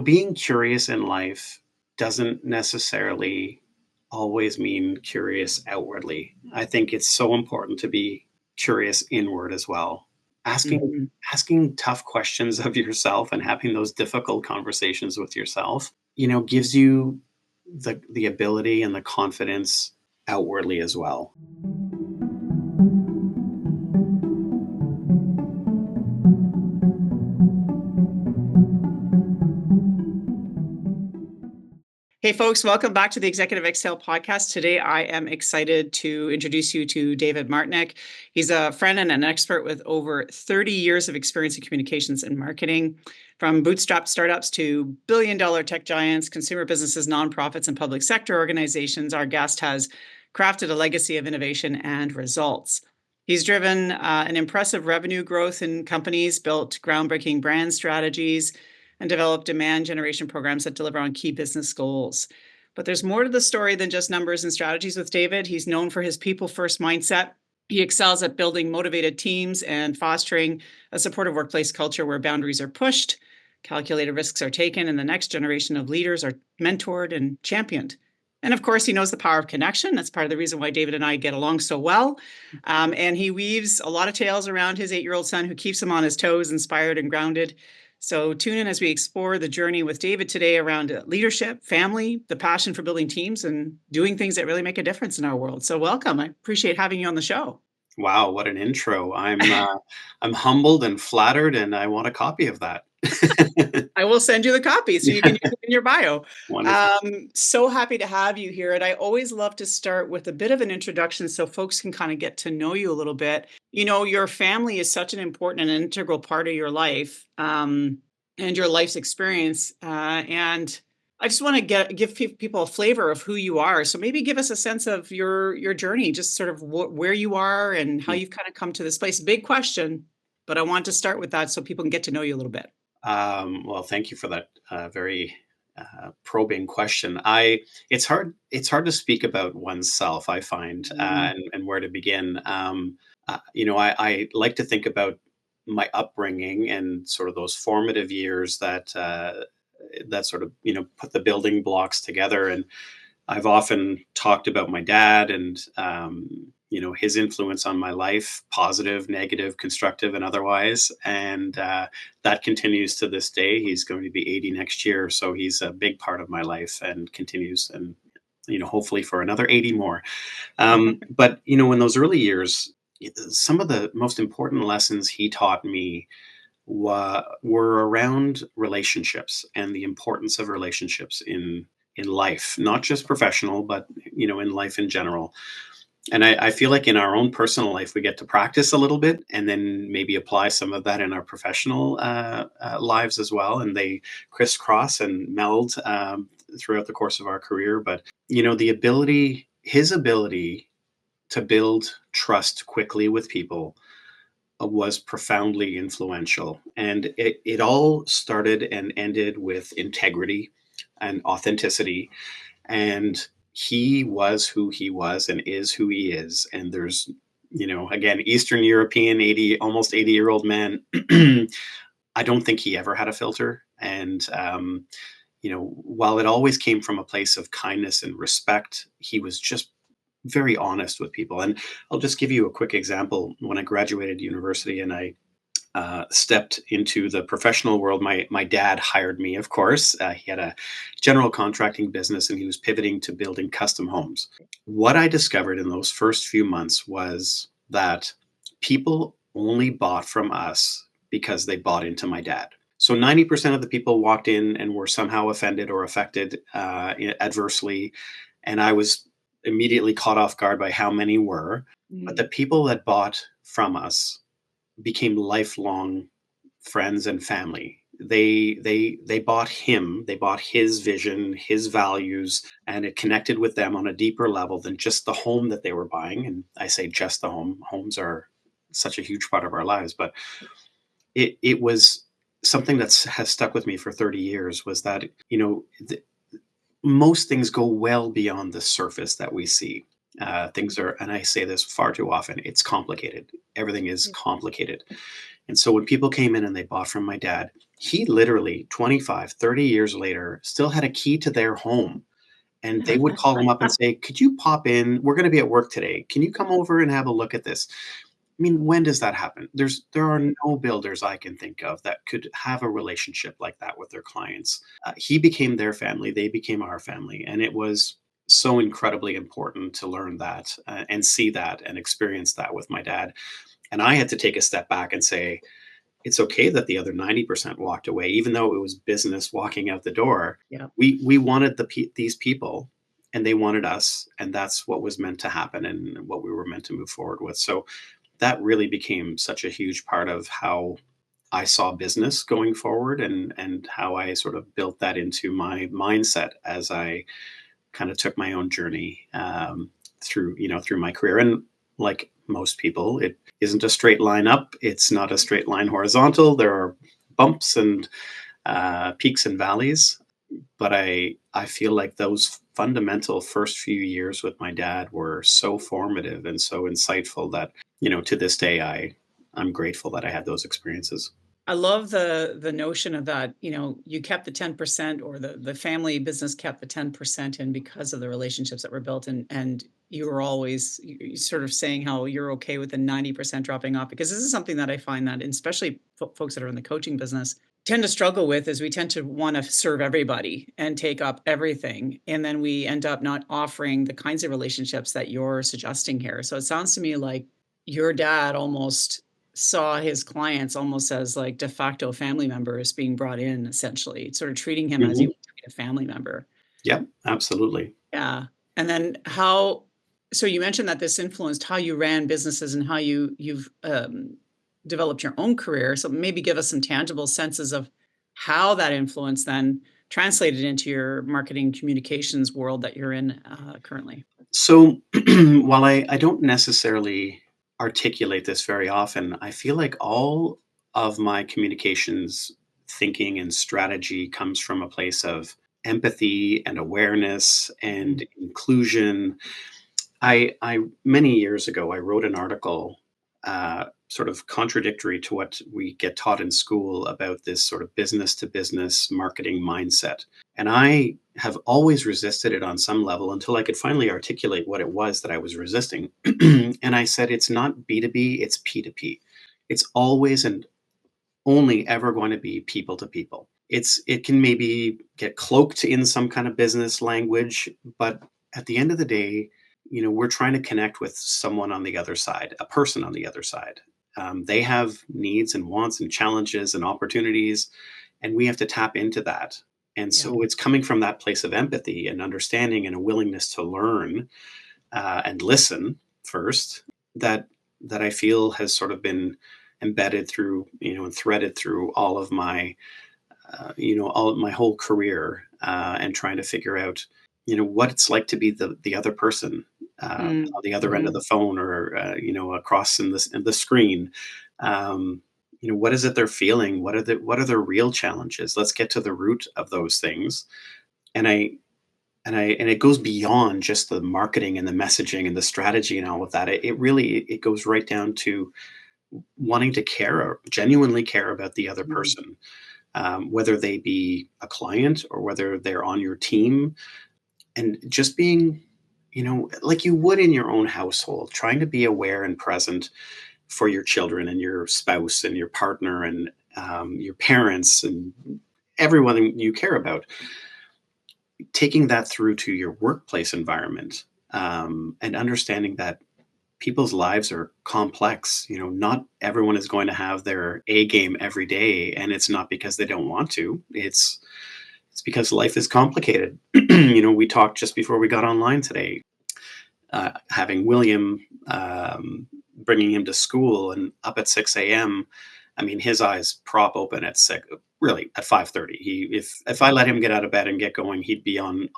Being curious in life doesn't necessarily always mean curious outwardly. I think it's so important to be curious inward as well. Asking Mhm. asking tough questions of yourself and having those difficult conversations with yourself, gives you the ability and the confidence outwardly as well. Hey, folks, welcome back to the Executive Exhale podcast. Today, I am excited to introduce you to David Martinek. He's a friend and an expert with over 30 years of experience in communications and marketing. From bootstrap startups to billion-dollar tech giants, consumer businesses, nonprofits, and public sector organizations, our guest has crafted a legacy of innovation and results. He's driven an impressive revenue growth in companies, built groundbreaking brand strategies, and develop demand generation programs that deliver on key business goals. But there's more to the story than just numbers and strategies with David. He's known for his people-first mindset. He excels at building motivated teams and fostering a supportive workplace culture where boundaries are pushed, calculated risks are taken, and the next generation of leaders are mentored and championed. And of course, he knows the power of connection. That's part of the reason why David and I get along so well. And he weaves a lot of tales around his 8-year-old son who keeps him on his toes, inspired and grounded. So tune in as we explore the journey with David today around leadership, family, the passion for building teams, and doing things that really make a difference in our world. So welcome. I appreciate having you on the show. Wow, what an intro. I'm humbled and flattered, and I want a copy of that. I will send you the copy so you can use it in your bio. Wonderful. So happy to have you here. And I always love to start with a bit of an introduction so folks can kind of get to know you a little bit. Your family is such an important and integral part of your life, and your life's experience. And I just want to give people a flavor of who you are. So maybe give us a sense of your journey, just sort of where you are and how you've kind of come to this place. Big question, but I want to start with that so people can get to know you a little bit. Well, thank you for that very probing question. It's hard to speak about oneself, I find, and where to begin. I like to think about my upbringing and sort of those formative years that sort of put the building blocks together. And I've often talked about my dad and his influence on my life, positive, negative, constructive, and otherwise. And that continues to this day. He's going to be 80 next year, so he's a big part of my life and continues, and hopefully for another 80 more. But in those early years, some of the most important lessons he taught me were around relationships and the importance of relationships in life, not just professional, but in life in general. And I feel like in our own personal life, we get to practice a little bit and then maybe apply some of that in our professional lives as well. And they crisscross and meld throughout the course of our career. But, his ability to build trust quickly with people was profoundly influential. And it all started and ended with integrity and authenticity. And he was who he was and is who he is. And there's, again, Eastern European, almost 80-year-old man. I don't think he ever had a filter. And, while it always came from a place of kindness and respect, he was just very honest with people. And I'll just give you a quick example. When I graduated university and I stepped into the professional world, my dad hired me, of course. He had a general contracting business and he was pivoting to building custom homes. What I discovered in those first few months was that people only bought from us because they bought into my dad. So 90% of the people walked in and were somehow offended or affected adversely. And I was immediately caught off guard by how many were. But the people that bought from us became lifelong friends and family. They bought him, they bought his vision, his values, and it connected with them on a deeper level than just the home that they were buying. And I say just the home. Homes are such a huge part of our lives, but it was something that has stuck with me for 30 years was that most things go well beyond the surface that we see. Things are, and I say this far too often, it's complicated. Everything is complicated. And so when people came in and they bought from my dad, he literally 25, 30 years later still had a key to their home. And they would call him up and say, "Could you pop in? We're going to be at work today. Can you come over and have a look at this?" I mean, when does that happen? There are no builders I can think of that could have a relationship like that with their clients. He became their family, they became our family, and it was so incredibly important to learn that and see that and experience that with my dad. And I had to take a step back and say, it's okay that the other 90% walked away, even though it was business walking out the door. Yeah. We wanted these people, and they wanted us, and that's what was meant to happen and what we were meant to move forward with. So that really became such a huge part of how I saw business going forward, and how I sort of built that into my mindset as I kind of took my own journey through my career. And like most people, it isn't a straight line up. It's not a straight line horizontal. There are bumps and peaks and valleys. But I feel like those fundamental first few years with my dad were so formative and so insightful that, to this day, I'm grateful that I had those experiences. I love the notion of that, you kept the 10% or the family business kept the 10% in because of the relationships that were built and you were always sort of saying how you're okay with the 90% dropping off because this is something that I find that especially folks that are in the coaching business tend to struggle with is we tend to want to serve everybody and take up everything and then we end up not offering the kinds of relationships that you're suggesting here. So it sounds to me like your dad almost saw his clients almost as like de facto family members being brought in, essentially, sort of treating him as you Hmm. would treat a family member. Yeah, absolutely. Yeah. And then so you mentioned that this influenced how you ran businesses and how you've developed your own career. So maybe give us some tangible senses of how that influence then translated into your marketing communications world that you're in currently. So while I don't necessarily articulate this very often, I feel like all of my communications thinking and strategy comes from a place of empathy and awareness Mhm. and inclusion. I many years ago I wrote an article, sort of contradictory to what we get taught in school about this sort of business to business marketing mindset, and I have always resisted it on some level until I could finally articulate what it was that I was resisting. And I said it's not B2B, it's P2P. It's always and only ever going to be people to people. It can maybe get cloaked in some kind of business language, but at the end of the day, we're trying to connect with someone on the other side, a person on the other side. They have needs and wants and challenges and opportunities, and we have to tap into that. And Yeah. so it's coming from that place of empathy and understanding and a willingness to learn and listen first that I feel has sort of been embedded through and threaded through all of my all of my whole career, and trying to figure out what it's like to be the other person, on the other end of Mm-hmm. the phone or across in the screen. What is it they're feeling? What are their real challenges? Let's get to the root of those things. And it goes beyond just the marketing and the messaging and the strategy and all of that. It really it goes right down to wanting to care, genuinely care about the other Mm-hmm. person, whether they be a client or whether they're on your team, and just being, like you would in your own household, trying to be aware and present for your children and your spouse and your partner and your parents and everyone you care about, taking that through to your workplace environment, and understanding that people's lives are complex. Not everyone is going to have their A game every day, and it's not because they don't want to. It's because life is complicated. We talked just before we got online today, having William, bringing him to school and up at 6 a.m. I mean, his eyes prop open at six, really at 5:30. If I let him get out of bed and get going, he'd be on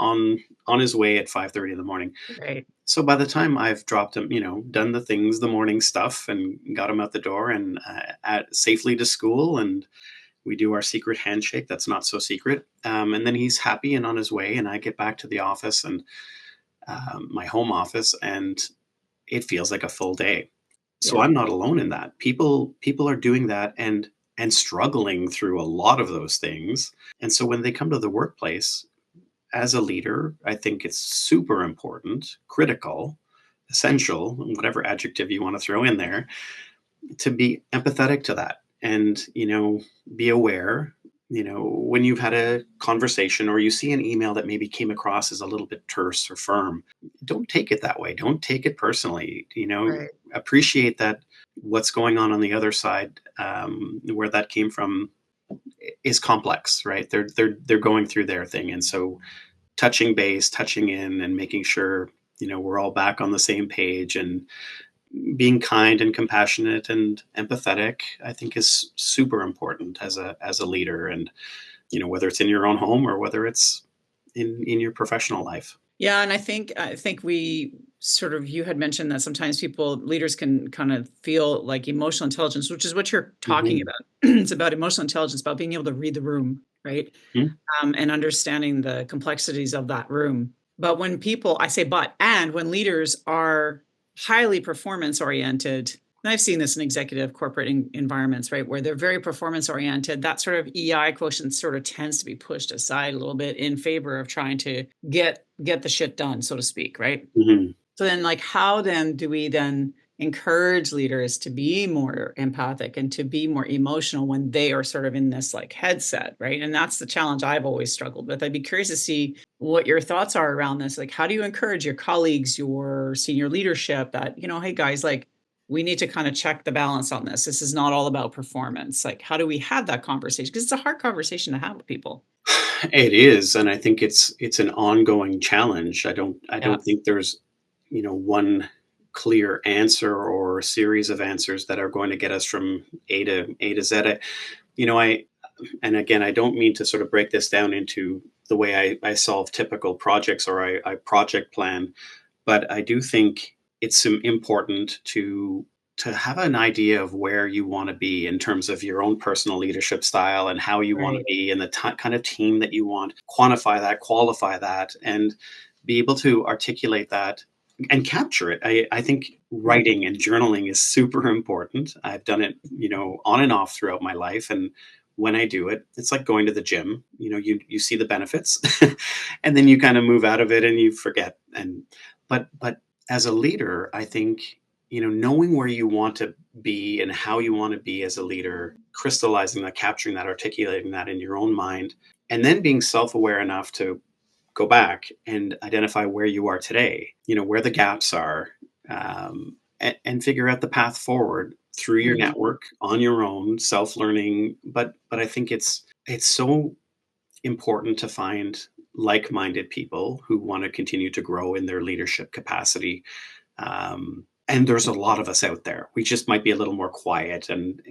his way at 5:30 in the morning. Right. So by the time I've dropped him, done the morning stuff and got him out the door and safely to school, and we do our secret handshake that's not so secret, and then he's happy and on his way, and I get back to the office and my home office, and it feels like a full day. So I'm not alone in that. People are doing that and struggling through a lot of those things. And so when they come to the workplace as a leader, I think it's super important, critical, essential, whatever adjective you want to throw in there, to be empathetic to that and, be aware, when you've had a conversation or you see an email that maybe came across as a little bit terse or firm, don't take it that way. Don't take it personally. Right. Appreciate that what's going on the other side, where that came from, is complex, right? They're going through their thing, and so touching base, touching in, and making sure we're all back on the same page and being kind and compassionate and empathetic, I think, is super important as a leader, and whether it's in your own home or whether it's in your professional life. Yeah, and I think we sort of you had mentioned that sometimes leaders can kind of feel like emotional intelligence, which is what you're talking Hmm. about. It's about emotional intelligence, about being able to read the room, right? And understanding the complexities of that room. But when people, I say, and when leaders are highly performance oriented, and I've seen this in executive corporate environments, right, where they're very performance oriented, that sort of EI quotient sort of tends to be pushed aside a little bit in favor of trying to get the shit done, so to speak, right? Hmm. So then, like, how then do we then encourage leaders to be more empathic and to be more emotional when they are sort of in this like headset, right? And that's the challenge I've always struggled with. I'd be curious to see what your thoughts are around this. Like, how do you encourage your colleagues, your senior leadership that, hey guys, like, we need to kind of check the balance on this. This is not all about performance. Like, how do we have that conversation? Because it's a hard conversation to have with people. It is, and I think it's an ongoing challenge. I don't Yes. think there's one clear answer or series of answers that are going to get us from A to Z. I and again, I don't mean to sort of break this down into the way I solve typical projects or I project plan, but I do think it's important to have an idea of where you want to be in terms of your own personal leadership style and how you want to Right. be and the kind of team that you want. Quantify that, qualify that, and be able to articulate that and capture it. I think Mhm. writing and journaling is super important. I've done it, on and off throughout my life. And when I do it, it's like going to the gym. You see the benefits and then you kind of move out of it and you forget. But as a leader, I think, knowing where you want to be and how you want to be as a leader, crystallizing that, capturing that, articulating that in your own mind, and then being self-aware enough to go back and identify where you are today, where the gaps are, and figure out the path forward through your Mhm. network on your own, self-learning. But I think it's so important to find like-minded people who want to continue to grow in their leadership capacity. And there's a lot of us out there. We just might be a little more quiet. And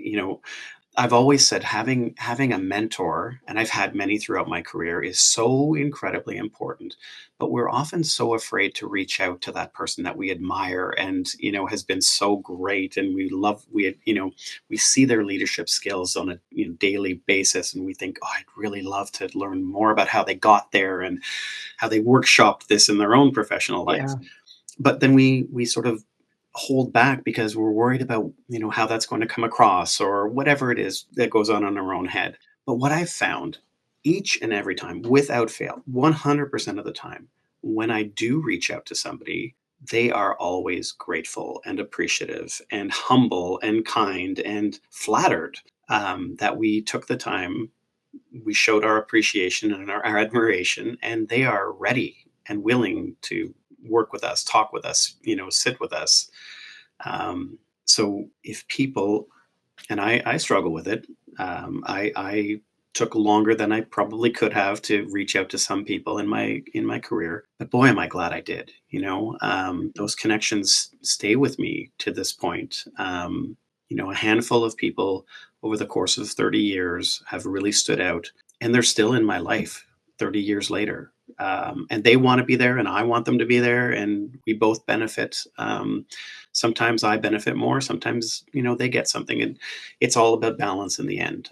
I've always said having a mentor, and I've had many throughout my career, is so incredibly important. But we're often so afraid to reach out to that person that we admire and has been so great, and we see their leadership skills on a daily basis, and we think, oh, I'd really love to learn more about how they got there and how they workshopped this in their own professional life. Yeah. But then we sort of hold back because we're worried about how that's going to come across or whatever it is that goes on in our own head. But what I've found each and every time, without fail, 100% of the time, when I do reach out to somebody, they are always grateful and appreciative and humble and kind and flattered, that we took the time, we showed our appreciation and our admiration, and they are ready and willing to work with us, talk with us, sit with us. So if people, and I struggle with it, I took longer than I probably could have to reach out to some people in my career, but boy, am I glad I did. Those connections stay with me to this point. A handful of people over the course of 30 years have really stood out, and they're still in my life 30 years later. And they want to be there, and I want them to be there, and we both benefit. Sometimes I benefit more. Sometimes they get something, and it's all about balance in the end.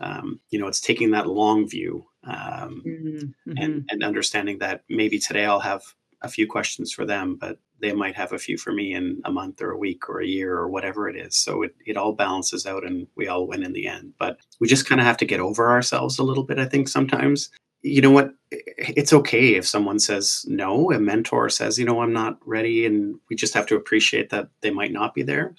It's taking that long view, Mhm. and Mhm. and understanding that maybe today I'll have a few questions for them, but they might have a few for me in a month or a week or a year or whatever it is. So it all balances out and we all win in the end. But we just kind of have to get over ourselves a little bit, I think, sometimes. You know what? It's okay if someone says no, a mentor says, I'm not ready. And we just have to appreciate that they might not be there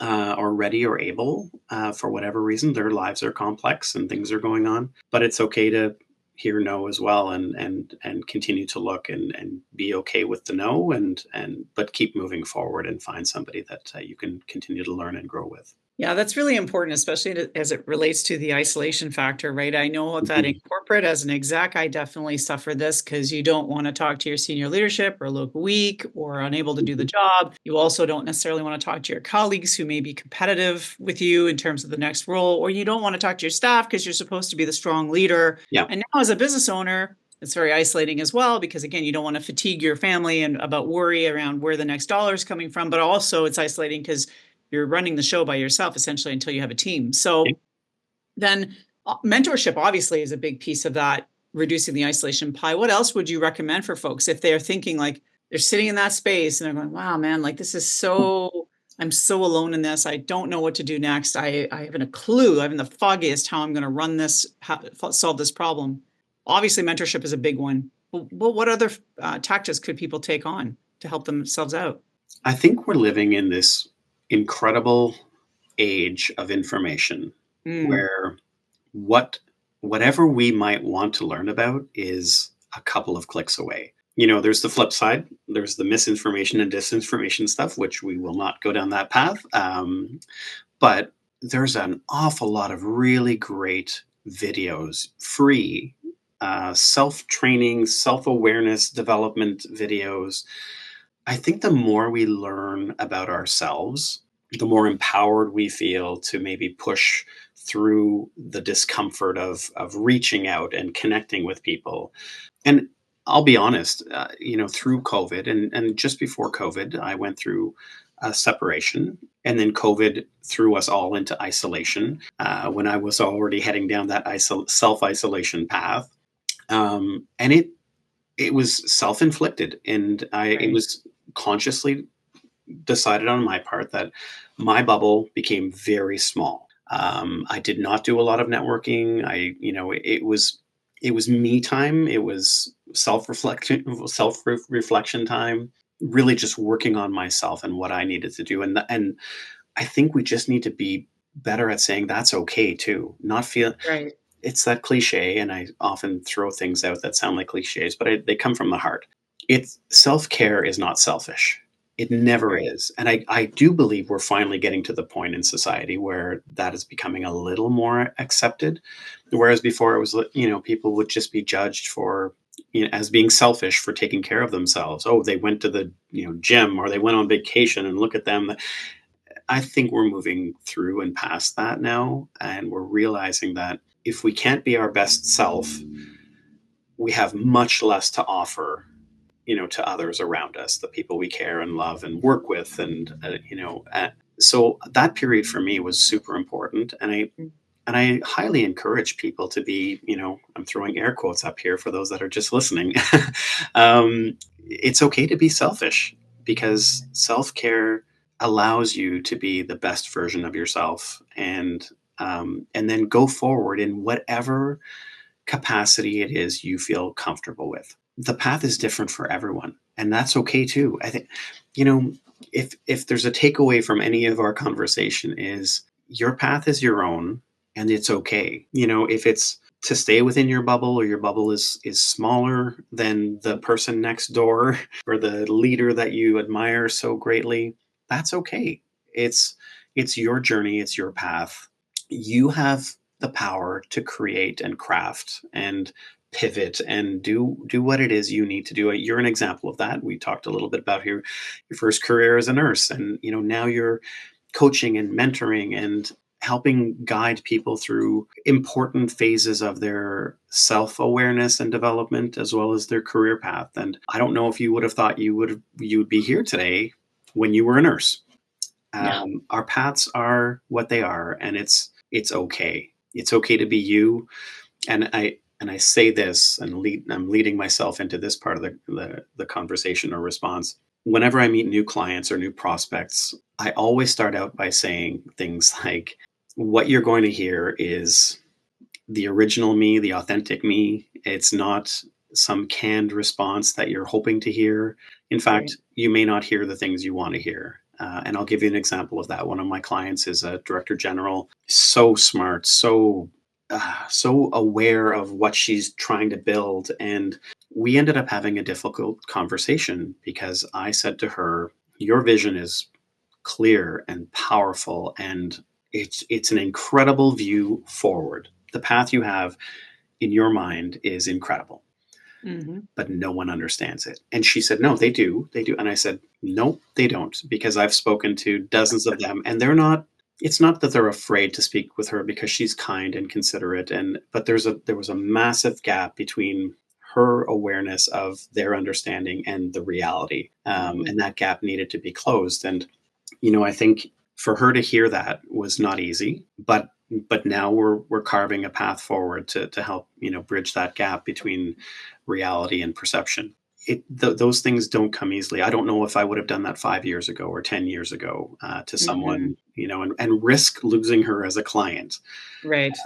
or ready or able for whatever reason. Their lives are complex and things are going on, but it's okay to hear no as well and continue to look and be okay with the no and but keep moving forward and find somebody that you can continue to learn and grow with. Yeah, that's really important, especially as it relates to the isolation factor, right? I know that in Mhm. corporate, as an exec, I definitely suffer this because you don't want to talk to your senior leadership or look weak or unable to do the Mhm. job. You also don't necessarily want to talk to your colleagues who may be competitive with you in terms of the next role, or you don't want to talk to your staff because you're supposed to be the strong leader. Yeah. And now, as a business owner, it's very isolating as well because, again, you don't want to fatigue your family and about worry around where the next dollar is coming from, but also it's isolating because you're running the show by yourself essentially until you have a team. Yeah. So then mentorship obviously is a big piece of that, reducing the isolation pie. What else would you recommend for folks if they're thinking like they're sitting in that space and they're going, wow, man, like this is so, I'm so alone in this. I don't know what to do next. I haven't a clue. I haven't the foggiest how I'm going to run this, solve this problem. Obviously, mentorship is a big one. But what other tactics could people take on to help themselves out? I think we're living in this incredible age of information Mm, where what whatever we might want to learn about is a couple of clicks away. There's the flip side. There's the misinformation and disinformation stuff, which we will not go down that path. But there's an awful lot of really great videos, free self training, self awareness development videos. I think the more we learn about ourselves, the more empowered we feel to maybe push through the discomfort of reaching out and connecting with people. And I'll be honest, through COVID and just before COVID, I went through a separation, and then COVID threw us all into isolation when I was already heading down that self isolation path, and it was self inflicted, and it right. was consciously decided on my part that my bubble became very small. I did not do a lot of networking. It was me time. It was self reflection time. Really, just working on myself and what I needed to do, and I think we just need to be better at saying that's okay too. Not feel Right. it's that cliche, and I often throw things out that sound like cliches, but they come from the heart. It's self care is not selfish. It never Right. is. And I do believe we're finally getting to the point in society where that is becoming a little more accepted. Whereas before it was, people would just be judged for, as being selfish for taking care of themselves. Oh, they went to the, gym or they went on vacation and look at them. I think we're moving through and past that now. And we're realizing that if we can't be our best self, we have much less to offer, to others around us, the people we care and love and work with. And, so that period for me was super important. And I highly encourage people to be, I'm throwing air quotes up here for those that are just listening. It's okay to be selfish because self care allows you to be the best version of yourself and then go forward in whatever capacity it is you feel comfortable with. The path is different for everyone, and that's okay too. I think, you know, if there's a takeaway from any of our conversation is your path is your own and it's okay. If it's to stay within your bubble or your bubble is smaller than the person next door or the leader that you admire so greatly, that's okay. It's your journey, it's your path. You have the power to create and craft and pivot and do what it is you need to do. You're an example of that. We talked a little bit about your first career as a nurse, and now you're coaching and mentoring and helping guide people through important phases of their self-awareness and development as well as their career path. And I don't know if you would have thought you would be here today when you were a nurse. Yeah. Our paths are what they are, and it's okay. It's okay to be you. And and I say this and I'm leading myself into this part of the conversation or response. Whenever I meet new clients or new prospects, I always start out by saying things like, what you're going to hear is the original me, the authentic me. It's not some canned response that you're hoping to hear. In Right. fact, you may not hear the things you want to hear. And I'll give you an example of that. One of my clients is a director general, so smart, so aware of what she's trying to build. And we ended up having a difficult conversation because I said to her, "Your vision is clear and powerful, and it's an incredible view forward. The path you have in your mind is incredible, Hmm. but no one understands it." And she said, "No, they do. They do." And I said, "No, they don't, because I've spoken to dozens of them, and they're not it's not that they're afraid to speak with her because she's kind and considerate, and but there was a massive gap between her awareness of their understanding and the reality. And that gap needed to be closed. And I think for her to hear that was not easy, but now we're carving a path forward to help bridge that gap between reality and perception. Those things don't come easily. I don't know if I would have done that 5 years ago or 10 years ago to Hmm. someone, and risk losing her as a client. Right.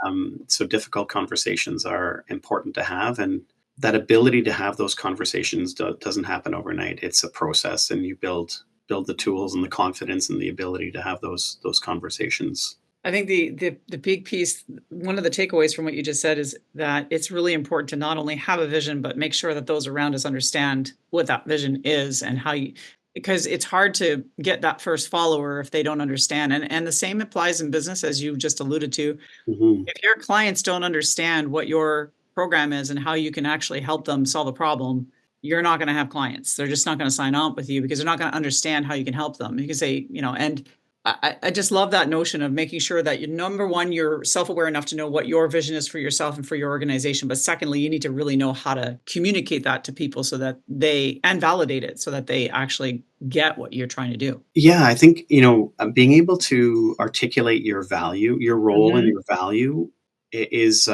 So difficult conversations are important to have, and that ability to have those conversations doesn't happen overnight. It's a process, and you build the tools and the confidence and the ability to have those conversations. I think the big piece, one of the takeaways from what you just said is that it's really important to not only have a vision, but make sure that those around us understand what that vision is and how you, because it's hard to get that first follower if they don't understand. And the same applies in business, as you just alluded to. Hmm. If your clients don't understand what your program is and how you can actually help them solve a problem, you're not going to have clients. They're just not going to sign on with you because they're not going to understand how you can help them. Because and I just love that notion of making sure that you number one, you're self-aware enough to know what your vision is for yourself and for your organization. But secondly, you need to really know how to communicate that to people so that they and validate it so that they actually get what you're trying to do. Yeah, I think being able to articulate your value, your role, and Hmm. your value is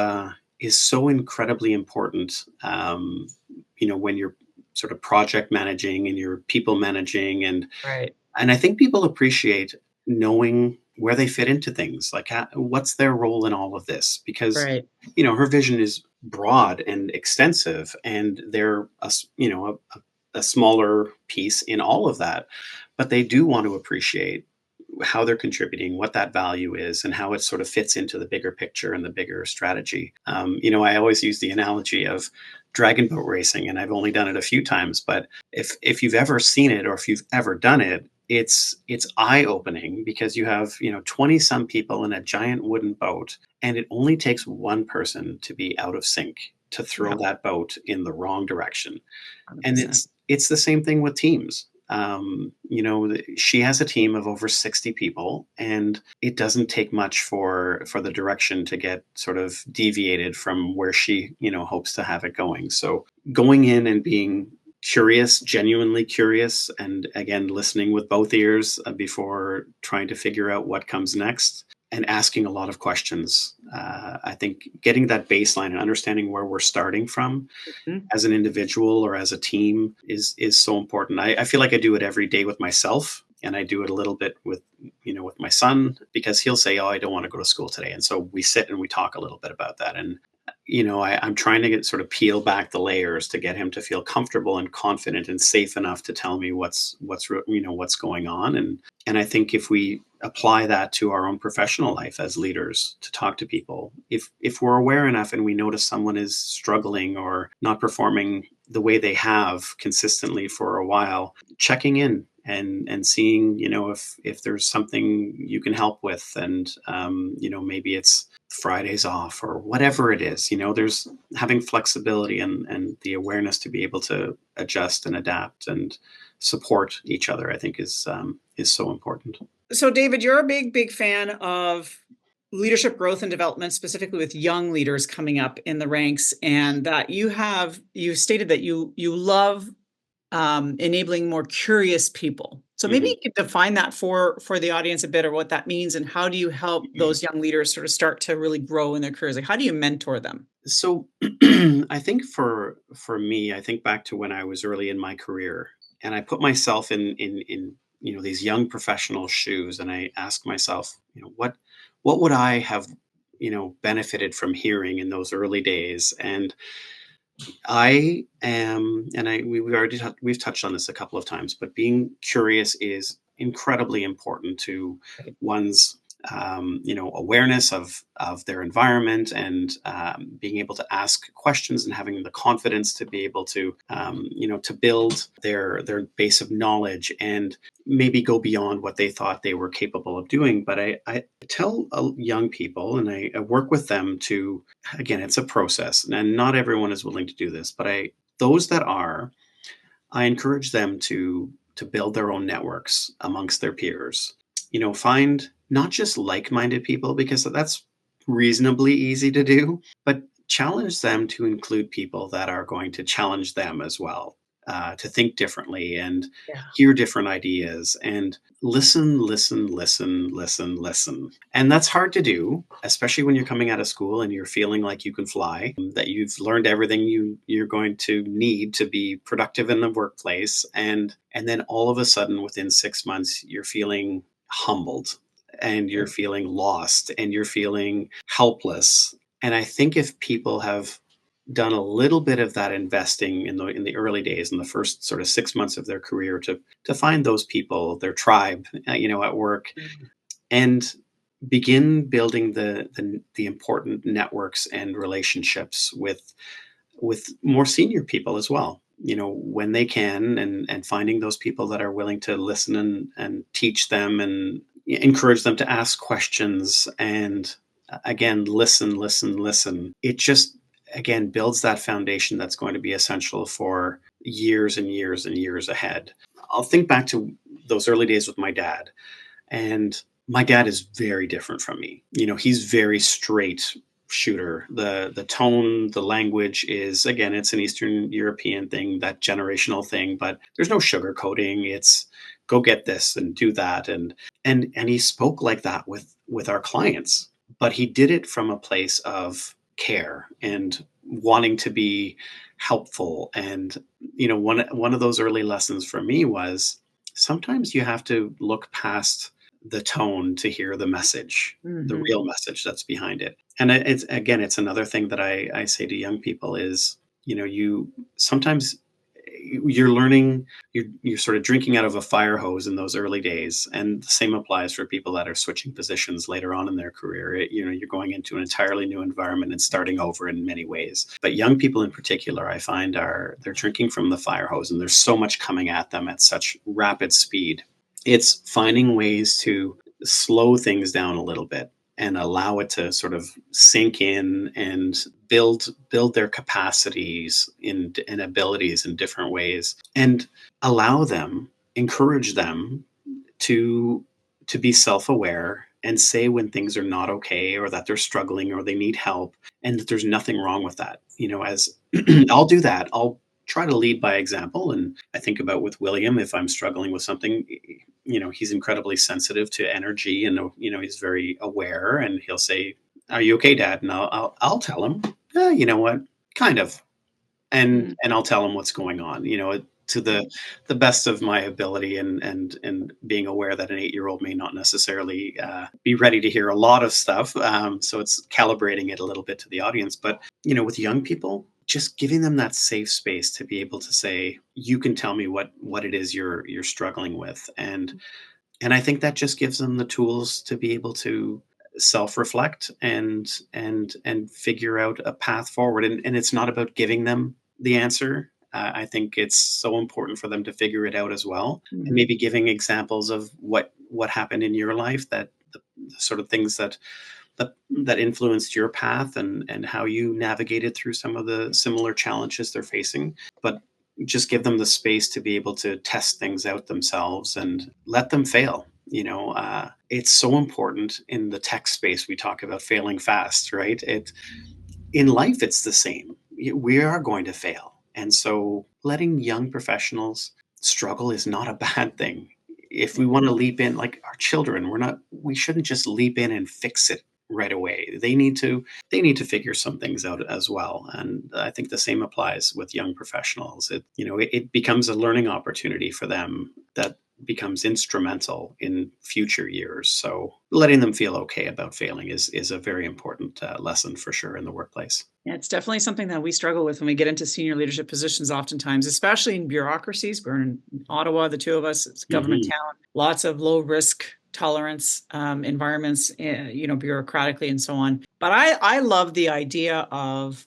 so incredibly important. When you're sort of project managing and you're people managing, Right. and I think people appreciate knowing where they fit into things, like what's their role in all of this, because Right. her vision is broad and extensive, and they're a smaller piece in all of that, but they do want to appreciate how they're contributing, what that value is, and how it sort of fits into the bigger picture and the bigger strategy. I always use the analogy of dragon boat racing, and I've only done it a few times, but if you've ever seen it or if you've ever done it, it's eye opening, because you have 20 some people in a giant wooden boat, and it only takes one person to be out of sync to Yeah. throw that boat in the wrong direction. And 100%. it's the same thing with teams. She has a team of over 60 people, and it doesn't take much for the direction to get sort of deviated from where she hopes to have it going. So going in and being curious, genuinely curious, and again listening with both ears before trying to figure out what comes next, and asking a lot of questions. I think getting that baseline and understanding where we're starting from Mhm. as an individual or as a team is so important. I feel like I do it every day with myself, and I do it a little bit with my son, because he'll say, "Oh, I don't want to go to school today," and so we sit and we talk a little bit about that. And I'm trying to get sort of peel back the layers to get him to feel comfortable and confident and safe enough to tell me what's going on. And I think if we apply that to our own professional life as leaders, to talk to people, if we're aware enough and we notice someone is struggling or not performing the way they have consistently for a while, checking in and seeing if there's something you can help with. And maybe it's Fridays off or whatever it is. There's having flexibility and the awareness to be able to adjust and adapt and support each other, I think is so important. So, David, you're a big, big fan of leadership growth and development, specifically with young leaders coming up in the ranks, and that you stated that you love enabling more curious people. So maybe Mhm. you could define that for the audience a bit, or what that means, and how do you help those young leaders sort of start to really grow in their careers? Like, how do you mentor them? So I think for me, I think back to when I was early in my career, and I put myself in these young professional shoes, and I ask myself, what would I have benefited from hearing in those early days? And I am, and we've touched on this a couple of times, but being curious is incredibly important to one's awareness of their environment, and being able to ask questions and having the confidence to be able to to build their base of knowledge and maybe go beyond what they thought they were capable of doing. But I tell young people, and I work with them to, again, it's a process, and not everyone is willing to do this, but those that are, I encourage them to build their own networks amongst their peers. Find not just like-minded people, because that's reasonably easy to do, but challenge them to include people that are going to challenge them as well, to think differently and Yeah. hear different ideas and listen, listen, listen, listen, listen. And that's hard to do, especially when you're coming out of school and you're feeling like you can fly, that you've learned everything you're going to need to be productive in the workplace. And then all of a sudden, within 6 months, you're feeling humbled, and you're feeling lost, and you're feeling helpless. And I think if people have done a little bit of that investing in the early days, in the first sort of 6 months of their career, to find those people, their tribe, at work, Mhm. and begin building the important networks and relationships with more senior people as well, when they can, and finding those people that are willing to listen and teach them and encourage them to ask questions, and again, listen, listen, listen. It just, again, builds that foundation that's going to be essential for years and years and years ahead. I'll think back to those early days with my dad, and my dad is very different from me. He's very straight shooter. The tone, the language is, again, it's an Eastern European thing, that generational thing, but there's no sugarcoating. It's go get this and do that. And he spoke like that with our clients, but he did it from a place of care and wanting to be helpful. And one of those early lessons for me was, sometimes you have to look past the tone to hear the message, the Mhm. real message that's behind it. And it's, again, it's another thing that I say to young people is, you sometimes, you're learning, you're sort of drinking out of a fire hose in those early days, and the same applies for people that are switching positions later on in their career. You're going into an entirely new environment and starting over in many ways. But young people in particular, I find, they're drinking from the fire hose, and there's so much coming at them at such rapid speed. It's finding ways to slow things down a little bit and allow it to sort of sink in and build their capacities and abilities in different ways, and allow them, encourage them to be self-aware and say when things are not okay, or that they're struggling, or they need help, and that there's nothing wrong with that. As I'll do that, I'll try to lead by example. And I think about with William, if I'm struggling with something, he's incredibly sensitive to energy, and he's very aware, and he'll say, "Are you okay, Dad?" And I'll tell him, "You know what, kind of," and Mm. I'll tell him what's going on, to the best of my ability, and being aware that an 8-year-old may not necessarily be ready to hear a lot of stuff. So it's calibrating it a little bit to the audience. But with young people, just giving them that safe space to be able to say, "You can tell me what it is you're struggling with," and I think that just gives them the tools to be able to self-reflect and figure out a path forward. And it's not about giving them the answer. I think it's so important for them to figure it out as well, and Mhm. maybe giving examples of what happened in your life, that the sort of things that influenced your path, and how you navigated through some of the similar challenges they're facing. But just give them the space to be able to test things out themselves and let them fail. It's so important in the tech space. We talk about failing fast, right? In life, it's the same. We are going to fail. And so letting young professionals struggle is not a bad thing. if we want to leap in, like our children, we shouldn't just leap in and fix it right away. They need to figure some things out as well. And I think the same applies with young professionals. It becomes a learning opportunity for them that becomes instrumental in future years. So letting them feel okay about failing is a very important lesson for sure in the workplace. Yeah, it's definitely something that we struggle with when we get into senior leadership positions oftentimes, especially in bureaucracies. We're in Ottawa, the two of us, it's a government Hmm. town, lots of low risk tolerance environments, bureaucratically and so on. But I love the idea of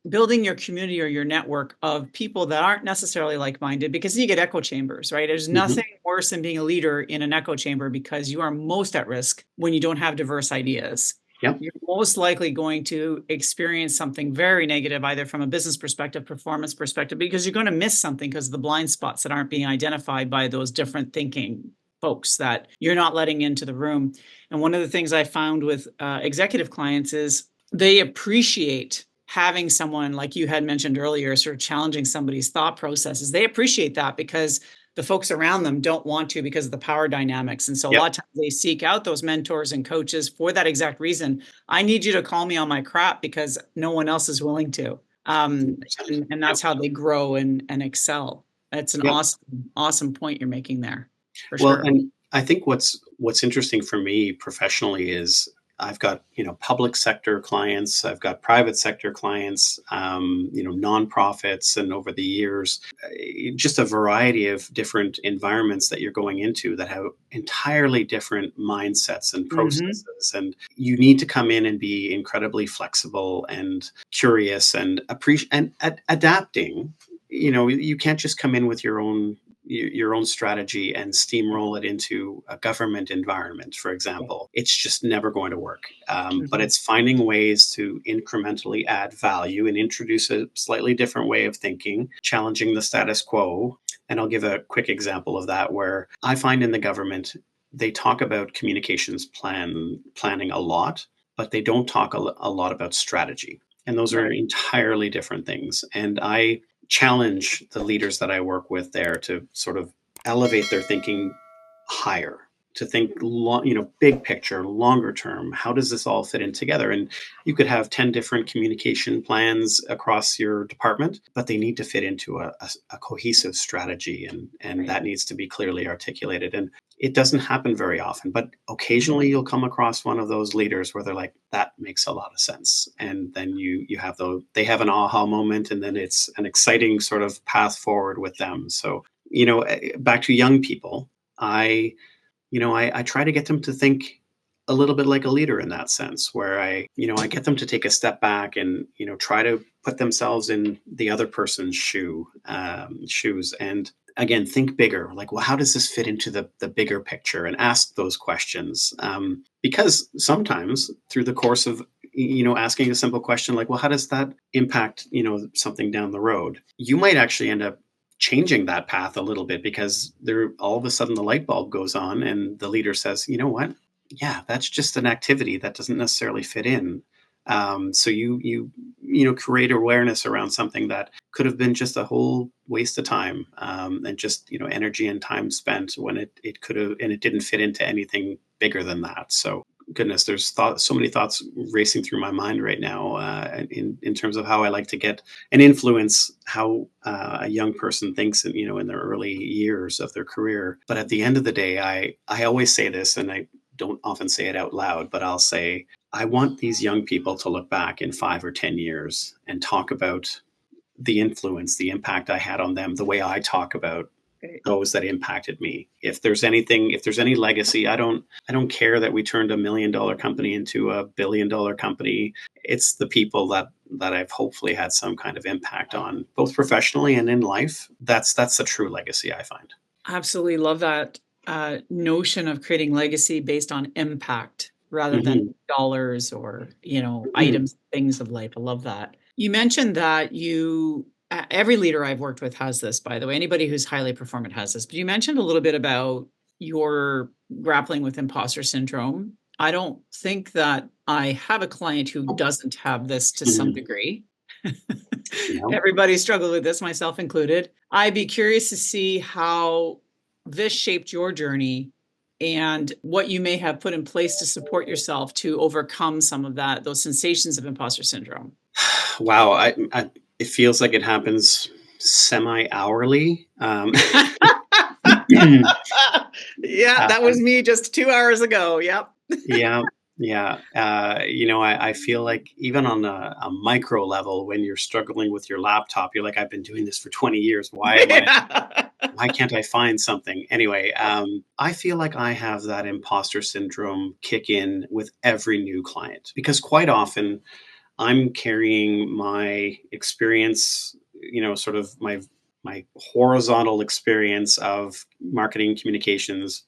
building your community or your network of people that aren't necessarily like-minded, because you get echo chambers, right? There's Hmm. nothing worse than being a leader in an echo chamber, because you are most at risk when you don't have diverse ideas. Yep. You're most likely going to experience something very negative, either from a business perspective, performance perspective, because you're going to miss something because of the blind spots that aren't being identified by those different thinking folks that you're not letting into the room. And one of the things I found with executive clients is they appreciate having someone, like you had mentioned earlier, sort of challenging somebody's thought processes. They appreciate that because the folks around them don't want to, because of the power dynamics. And so a Yep. lot of times they seek out those mentors and coaches for that exact reason. I need you to call me on my crap because no one else is willing to. Um, 100%. and Yep. that's how they grow and excel. That's an Yep. awesome point you're making there, for Well, sure. and I think what's interesting for me professionally is I've got, public sector clients, I've got private sector clients, nonprofits, and over the years, just a variety of different environments that you're going into that have entirely different mindsets and Mm-hmm. processes. And you need to come in and be incredibly flexible and curious and appreciate and adapting. You can't just come in with your own strategy and steamroll it into a government environment, for example. It's just never going to work. But Mm-hmm. it's finding ways to incrementally add value and introduce a slightly different way of thinking, challenging the status quo. And I'll give a quick example of that, where I find in the government, they talk about communications planning a lot, but they don't talk a lot about strategy. And those are Right. entirely different things. And I challenge the leaders that I work with there to sort of elevate their thinking higher, to think big picture, longer term. How does this all fit in together? And you could have 10 different communication plans across your department, but they need to fit into a cohesive strategy, and Right. that needs to be clearly articulated. And it doesn't happen very often, but Mhm. occasionally you'll come across one of those leaders where they're like, that makes a lot of sense. And then you have they have an aha moment, and then it's an exciting sort of path forward with them. So, back to young people, I I try to get them to think a little bit like a leader in that sense, where I get them to take a step back and, try to put themselves in the other person's shoes. And again, think bigger. Like, well, how does this fit into the bigger picture? And ask those questions. Because sometimes through the course of, asking a simple question like, well, how does that impact, something down the road? You might actually end up changing that path a little bit, because there all of a sudden the light bulb goes on and the leader says, you know what, yeah, that's just an activity that doesn't necessarily fit in. So you create awareness around something that could have been just a whole waste of time, and just energy and time spent when it could have, and it didn't fit into anything bigger than that. So goodness, there's so many thoughts racing through my mind right now, in terms of how I like to get and influence how a young person thinks in their early years of their career. But at the end of the day, I always say this, and I don't often say it out loud, but I'll say, I want these young people to look back in 5 or 10 years and talk about the influence, the impact I had on them, the way I talk about Great. those that impacted me. If there's any legacy, I don't care that we turned $1 million company into $1 billion company. It's the people that I've hopefully had some kind of impact on, both professionally and in life. That's the true legacy, I find. Absolutely love that notion of creating legacy based on impact rather than Hmm. dollars or, Hmm. items, things of life. I love that. You mentioned that every leader I've worked with has this, by the way. Anybody who's highly performant has this. But you mentioned a little bit about your grappling with imposter syndrome. I don't think that I have a client who doesn't have this to some Hmm. degree. You know. Everybody struggled with this, myself included. I'd be curious to see how this shaped your journey and what you may have put in place to support yourself to overcome some of those sensations of imposter syndrome. Wow, it feels like it happens semi-hourly. Yeah, that was me just 2 hours ago. Yep. Yeah, yeah. I feel like even on a micro level, when you're struggling with your laptop, you're like, I've been doing this for 20 years. Yeah. Why can't I find something? Anyway, I feel like I have that imposter syndrome kick in with every new client because quite often I'm carrying my experience, sort of my horizontal experience of marketing communications,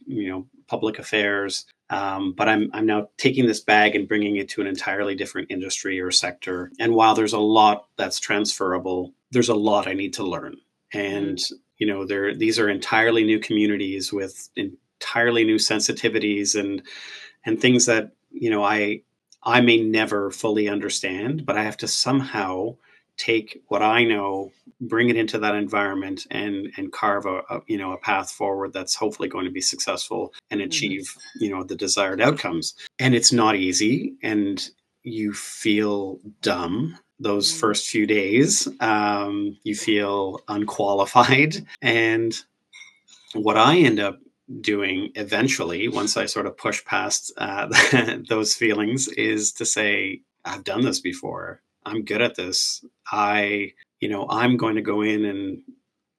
public affairs. But I'm now taking this bag and bringing it to an entirely different industry or sector. And while there's a lot that's transferable, there's a lot I need to learn. And these are entirely new communities with entirely new sensitivities and things that I may never fully understand, but I have to somehow take what I know, bring it into that environment, and carve a path forward that's hopefully going to be successful and Mhm. achieve the desired outcomes. And it's not easy, and you feel dumb those Mm. first few days. You feel unqualified, and what I end up doing eventually, once I sort of push past those feelings, is to say, I've done this before. I'm good at this. I'm going to go in and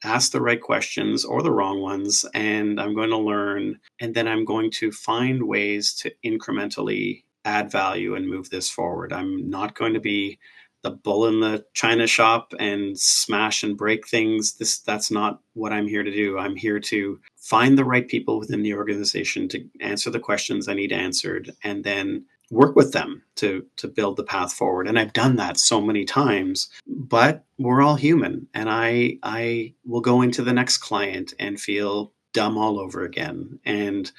ask the right questions or the wrong ones, and I'm going to learn, and then I'm going to find ways to incrementally add value and move this forward. I'm not going to be the bull in the china shop and smash and break things. That's not what I'm here to do. I'm here to find the right people within the organization to answer the questions I need answered, and then work with them to build the path forward. And I've done that so many times, but we're all human, and I will go into the next client and feel dumb all over again. And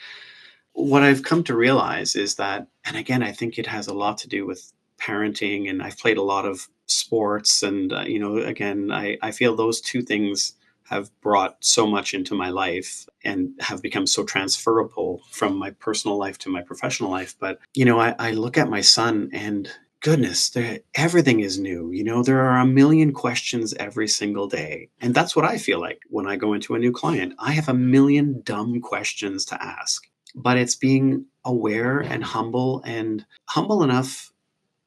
what I've come to realize is that, and again, I think it has a lot to do with parenting, and I've played a lot of sports, and again, I feel those two things have brought so much into my life and have become so transferable from my personal life to my professional life. But I look at my son, and goodness, everything is new. There are a million questions every single day, and that's what I feel like when I go into a new client. I have a million dumb questions to ask, but it's being aware and humble enough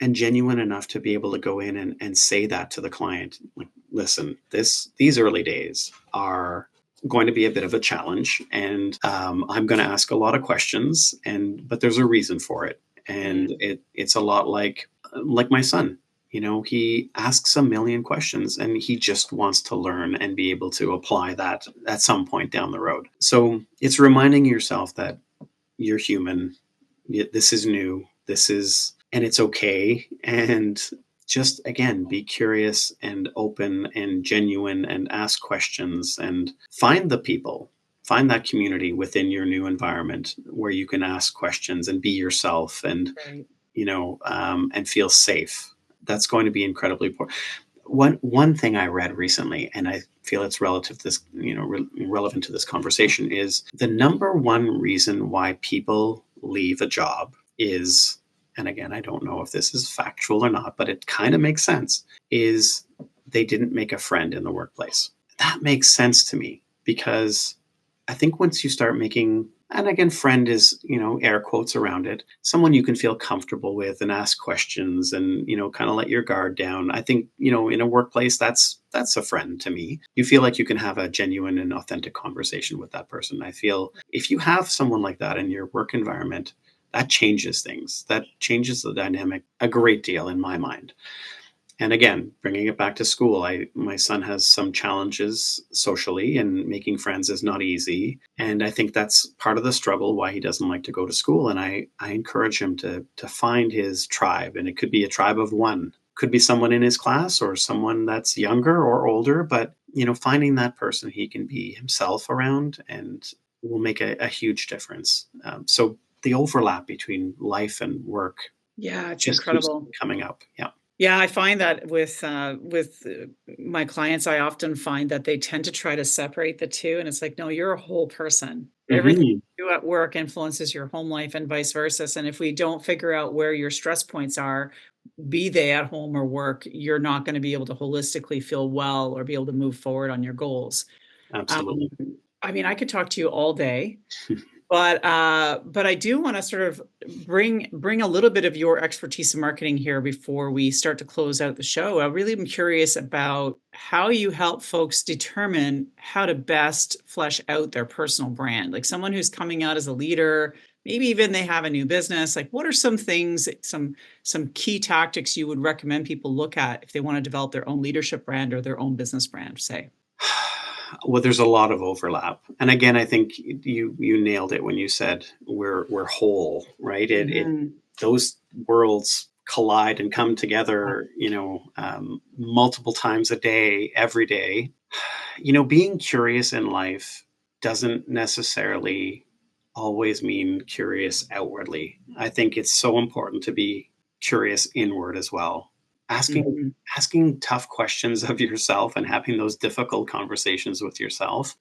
and genuine enough to be able to go in and say that to the client. Like, listen, these early days are going to be a bit of a challenge, and I'm going to ask a lot of questions, but there's a reason for it. And Mm. it's a lot like my son. He asks a million questions, and he just wants to learn and be able to apply that at some point down the road. So it's reminding yourself that you're human. This is new. And it's okay. And just again, be curious and open and genuine and ask questions and find the people, find that community within your new environment where you can ask questions and be yourself and, Right. and feel safe. That's going to be incredibly important. One thing I read recently, and I feel it's relative to this, relevant to this conversation, is the number one reason why people leave a job is, and again, I don't know if this is factual or not, but it kind of makes sense, is they didn't make a friend in the workplace. That makes sense to me because I think once you start making, and again, friend is, air quotes around it, someone you can feel comfortable with and ask questions and, kind of let your guard down. I think, in a workplace, that's a friend to me. You feel like you can have a genuine and authentic conversation with that person. I feel if you have someone like that in your work environment, that changes things. That changes the dynamic a great deal in my mind. And again, bringing it back to school, my son has some challenges socially, and making friends is not easy. And I think that's part of the struggle why he doesn't like to go to school. And I encourage him to find his tribe, and it could be a tribe of one, could be someone in his class or someone that's younger or older, but finding that person he can be himself around and will make a huge difference. So the overlap between life and work Yeah, it's just keeps incredible. coming up. Yeah. Yeah, I find that with my clients, I often find that they tend to try to separate the 2, and it's like, "No, you're a whole person. Everything Hmm. you do at work influences your home life and vice versa, and if we don't figure out where your stress points are, be they at home or work, you're not gonna be able to holistically feel well or be able to move forward on your goals." Um, Absolutely. I mean, I could talk to you all day, but I do wanna sort of bring a little bit of your expertise in marketing here before we start to close out the show. I really am curious about how you help folks determine how to best flesh out their personal brand. Like someone who's coming out as a leader, maybe even they have a new business. Like what are some things, some key tactics you would recommend people look at if they wanna develop their own leadership brand or their own business brand, say? Well, there's a lot of overlap, and again, I think you nailed it when you said we're whole, right? It Mhm. those worlds collide and come together, multiple times a day, every day. Being curious in life doesn't necessarily always mean curious outwardly. I think it's so important to be curious inward as well. Asking Mhm. asking tough questions of yourself and having those difficult conversations with yourself,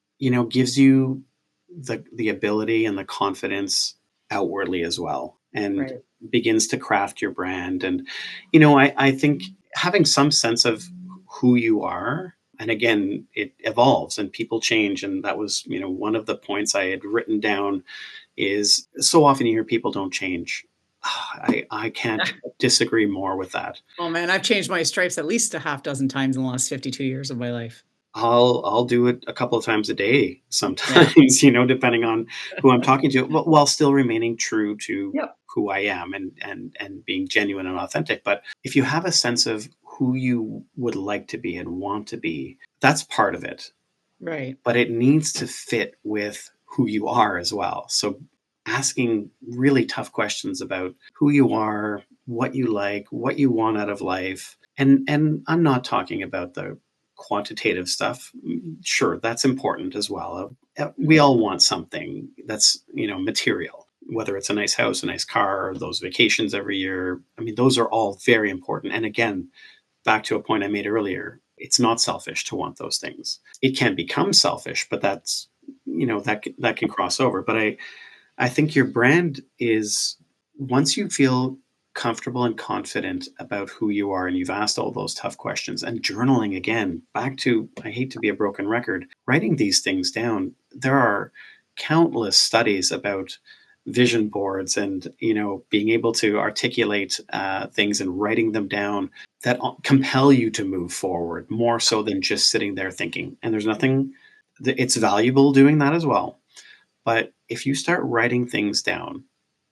gives you the ability and the confidence outwardly as well, and Right. begins to craft your brand. And I think having some sense of who you are, and again, it evolves and people change, and that was one of the points I had written down, is so often you hear people don't change. I can't disagree more with that. Oh, man, I've changed my stripes at least a half dozen times in the last 52 years of my life. I'll do it a couple of times a day Yeah. sometimes, depending on who I'm talking to, but while still remaining true to Yep. who I am, and being genuine and authentic. But if you have a sense of who you would like to be and want to be, that's part of it. Right. But it needs to fit with who you are as well. So asking really tough questions about who you are, what you like, what you want out of life. And I'm not talking about the quantitative stuff. Sure, that's important as well. We Right. all want something that's, material, whether it's a nice house, a nice car, those vacations every year. I mean, those are all very important. And again, back to a point I made earlier, it's not selfish to want those things. It can become selfish, but that's that can cross over. But I think your brand is, once you feel comfortable and confident about who you are and you've asked all those tough questions, and journaling, again, back to, I hate to be a broken record, writing these things down. There are countless studies about vision boards and being able to articulate things and writing them down that compel you to move forward more so than just sitting there thinking. And there's nothing, it's valuable doing that as well, but if you start writing things down,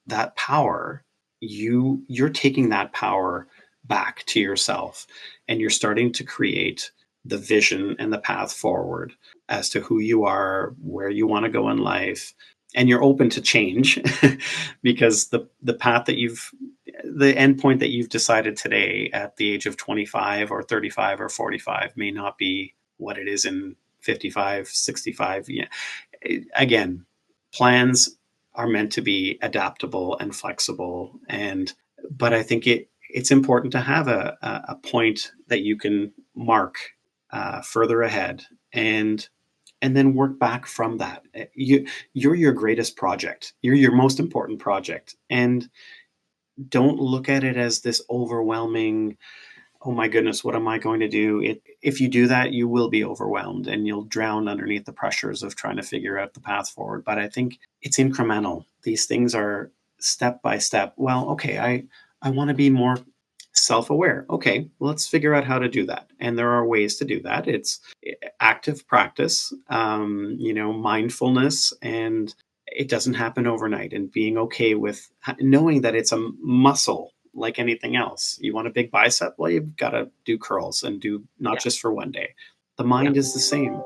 that power, you're taking that power back to yourself, and you're starting to create the vision and the path forward as to who you are, where you want to go in life, and you're open to change because the path that the end point that you've decided today at the age of 25 or 35 or 45 may not be what it is in 55, 65. Yeah. Again, plans are meant to be adaptable and flexible, and but I think it's important to have a point that you can mark further ahead, and then work back from that. You're your greatest project, you're your most important project, and don't look at it as this overwhelming, oh my goodness, what am I going to do? If you do that, you will be overwhelmed and you'll drown underneath the pressures of trying to figure out the path forward. But I think it's incremental. These things are step by step. Well, okay, I want to be more self-aware. Okay, let's figure out how to do that. And there are ways to do that. It's active practice, mindfulness, and it doesn't happen overnight, and being okay with knowing that it's a muscle like anything else. You want a big bicep? Well, you've got to do curls and do not Yeah. just for one day. The Yeah. mind is the same.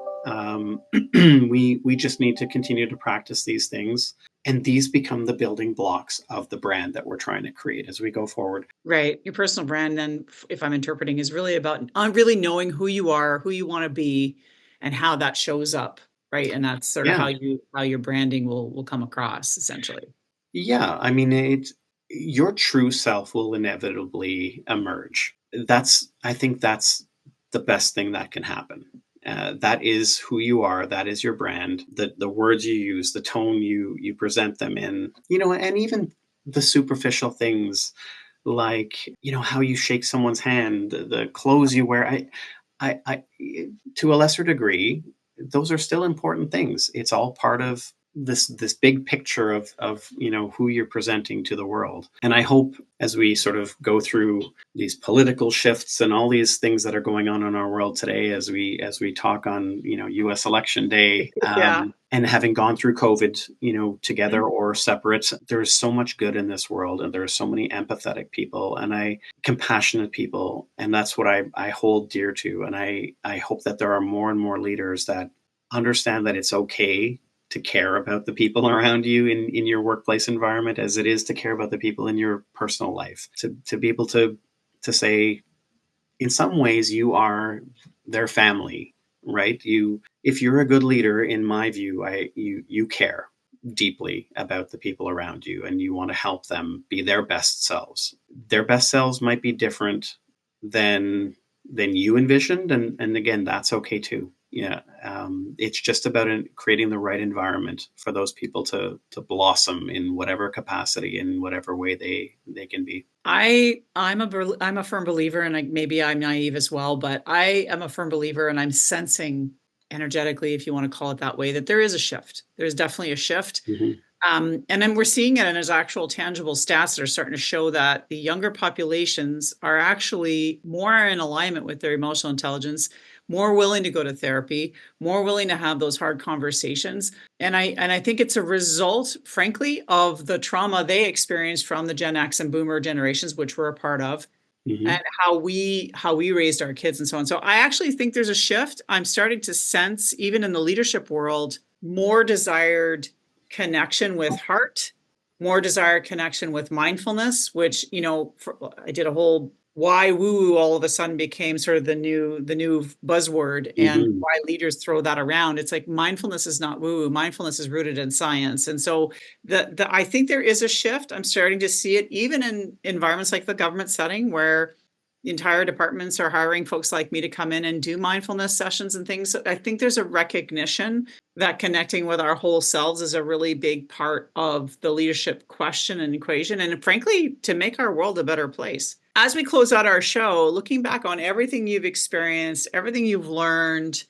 We just need to continue to practice these things, and these become the building blocks of the brand that we're trying to create as we go forward. Right. Your personal brand then, if I'm interpreting, is really about on really knowing who you are, who you wanna be, and how that shows up, right? And that's sort of Yeah, how your branding will come across essentially. yeah. I mean, your true self will inevitably emerge. I think that's the best thing that can happen. That is who you are. That is your brand. The words you use, the tone you present them in, and even the superficial things like how you shake someone's hand, the clothes you wear. I to a lesser degree, those are still important things. It's all part of this big picture of who you're presenting to the world. And I hope as we sort of go through these political shifts and all these things that are going on in our world today, as we talk on U.S. election day, Yeah. and having gone through COVID, together Mhm. or separate, there's so much good in this world, and there are so many empathetic people, and compassionate people, and that's what I hold dear to. And I hope that there are more and more leaders that understand that it's okay to care about the people around you in your workplace environment as it is to care about the people in your personal life. To be able to say, in some ways, you are their family, right? If you're a good leader, in my view, you care deeply about the people around you, and you want to help them be their best selves. Their best selves might be different than you envisioned, and again, that's okay too. Yeah, it's just about creating the right environment for those people to blossom in whatever capacity, in whatever way they can be. I'm a firm believer, and maybe I'm naive as well, but I am a firm believer, and I'm sensing energetically, if you want to call it that way, that there is a shift. There's definitely a shift. Hmm. And then we're seeing it, and there's actual tangible stats that are starting to show that the younger populations are actually more in alignment with their emotional intelligence, more willing to go to therapy, more willing to have those hard conversations. And I think it's a result, frankly, of the trauma they experienced from the Gen X and Boomer generations, which we're a part of, and Hmm. how we raised our kids and so on. So I actually think there's a shift. I'm starting to sense, even in the leadership world, more desired connection with heart, more desired connection with mindfulness, which, I did a whole why woo woo all of a sudden became sort of the new buzzword, and Hmm. why leaders throw that around. It's like mindfulness is not woo woo. Mindfulness is rooted in science. And so I think there is a shift. I'm starting to see it even in environments like the government setting, where the entire departments are hiring folks like me to come in and do mindfulness sessions and things. I think there's a recognition that connecting with our whole selves is a really big part of the leadership question and equation, and frankly, to make our world a better place. As we close out our show, looking back on everything you've experienced, everything you've learned,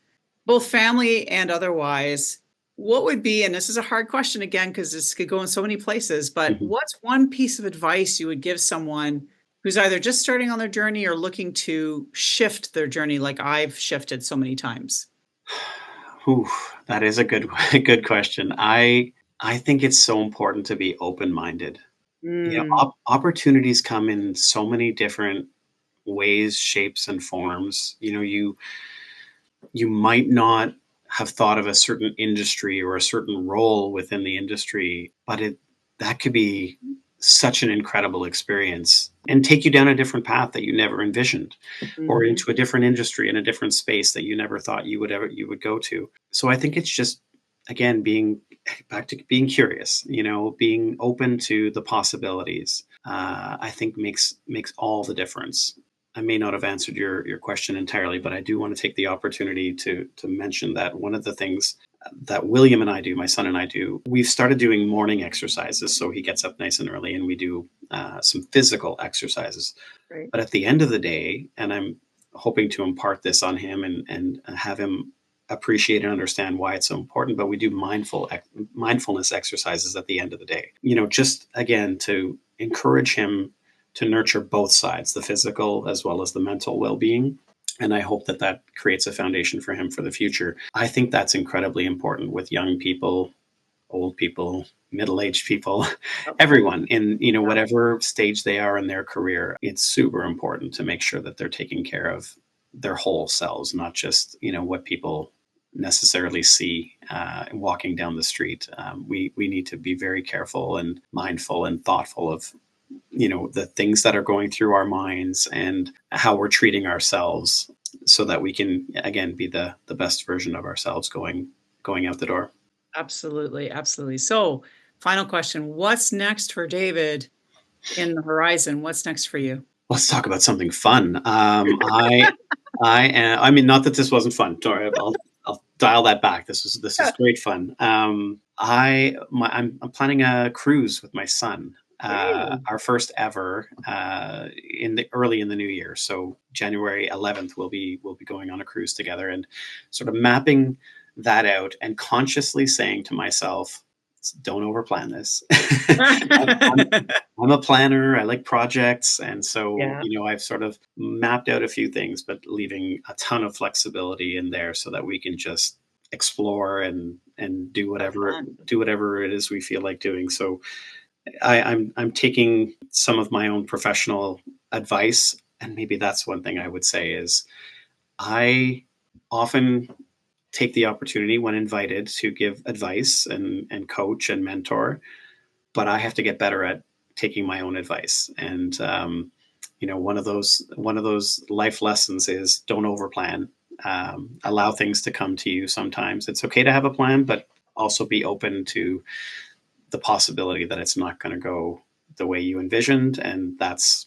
both family and otherwise, what would be, and this is a hard question again, because this could go in so many places, but Hmm. what's one piece of advice you would give someone who's either just starting on their journey or looking to shift their journey like I've shifted so many times? Ooh, that is a good a good question. I think it's so important to be open-minded. Mm, Opportunities come in so many different ways, shapes, and forms. You might not have thought of a certain industry or a certain role within the industry, but that could be such an incredible experience and take you down a different path that you never envisioned, or mhm. into a different industry in a different space that you never thought you would go to. So I think it's just, again, being back to being curious, being open to the possibilities. I think makes all the difference. I may not have answered your question entirely, but I do want to take the opportunity to mention that one of the things that William and I do, my son and I do, we've started doing morning exercises. So he gets up nice and early, and we do some physical exercises. Right. But at the end of the day, and I'm hoping to impart this on him and have him appreciate and understand why it's so important. But we do mindfulness exercises at the end of the day. Just again to encourage him to nurture both sides, the physical as well as the mental well-being. And I hope that creates a foundation for him for the future. I think that's incredibly important with young people, old people, middle-aged people, Yep. everyone in whatever stage they are in their career. It's super important to make sure that they're taking care of their whole selves, not just what people necessarily see walking down the street. We need to be very careful and mindful and thoughtful of the things that are going through our minds and how we're treating ourselves, so that we can again be the best version of ourselves going out the door. Absolutely, absolutely. So, final question, what's next for David in the horizon? What's next for you? Let's talk about something fun. I mean, not that this wasn't fun. Sorry, I'll dial that back. This is Yeah. great fun. I'm planning a cruise with my son. Hey. Our first ever in the early in the new year. So January 11th, we'll be going on a cruise together and sort of mapping that out and consciously saying to myself, "Don't overplan this." I'm, I'm a planner. I like projects. And so, Yeah, I've sort of mapped out a few things, but leaving a ton of flexibility in there so that we can just explore and do have whatever fun. do whatever it is we feel like doing. So I'm taking some of my own professional advice, and maybe that's one thing I would say is I often take the opportunity when invited to give advice and coach and mentor, but I have to get better at taking my own advice. And one of those life lessons is don't overplan. Allow things to come to you. Sometimes it's okay to have a plan, but also be open to the possibility that it's not going to go the way you envisioned, and that's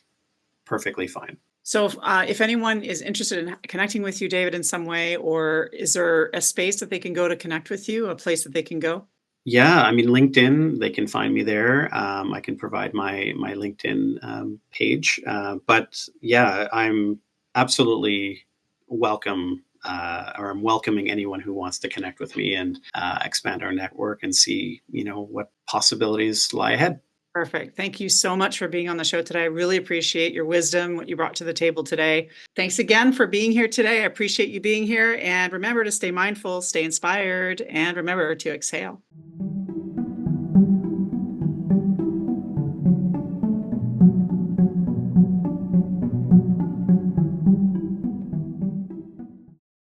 perfectly fine. So, if anyone is interested in connecting with you, David, in some way, or is there a space that they can go to connect with you, a place that they can go? Yeah, I mean, LinkedIn, they can find me there. I can provide my LinkedIn page, but yeah, I'm absolutely welcome, or I'm welcoming anyone who wants to connect with me and expand our network and see, what possibilities lie ahead. Perfect. Thank you so much for being on the show today. I really appreciate your wisdom, what you brought to the table today. Thanks again for being here today. I appreciate you being here. And remember to stay mindful, stay inspired, and remember to exhale.